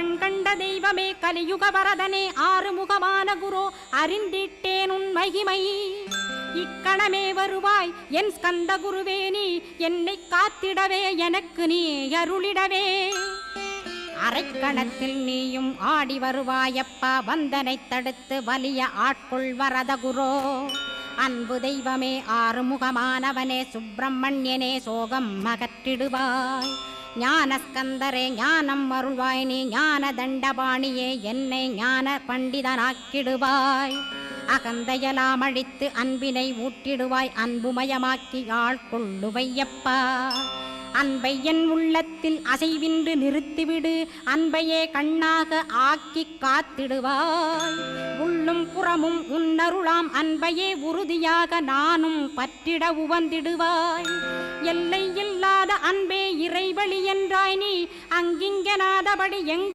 கண்கண்ட தெய்வமே கலியுக வரதனே ஆறுமுகமான குரு அறிந்திட்டேன் உன் மகிமை இக்கணமே வருவாய் என் ஸ்கந்த குருவே நீ என்னை காத்திடவே எனக்கு நீ அருளிடவே அரைக்கணத்தில் நீயும் ஆடி வருவாயப்பா வந்தனை தடுத்து வலிய ஆட்கொள் வரத குரோ அன்பு தெய்வமே ஆறுமுகமானவனே சுப்பிரமணியனே சோகம் அகற்றிடுவாய் ஞானஸ்கந்தரே ஞானம் அருள்வாய் நீ ஞான தண்டபாணியே என்னை ஞான பண்டிதனாக்கிடுவாய் அகந்தையலாம் அழித்து அன்பினை ஊட்டிடுவாய் அன்புமயமாக்கி ஆள்கொள்ளுவையப்பா அன்பை என் உள்ளத்தில் அசைவின்று நிறுத்திவிடு அன்பையே கண்ணாக ஆக்கி காத்திடுவாய் உள்ளும் புறமும் உன்னருளாம் அன்பையே உறுதியாக நானும் பற்றிட உவந்திடுவாய் எல்லை இல்லாத அன்பே இறைவழி என்றாய் நீ அங்கிங்கனாதபடி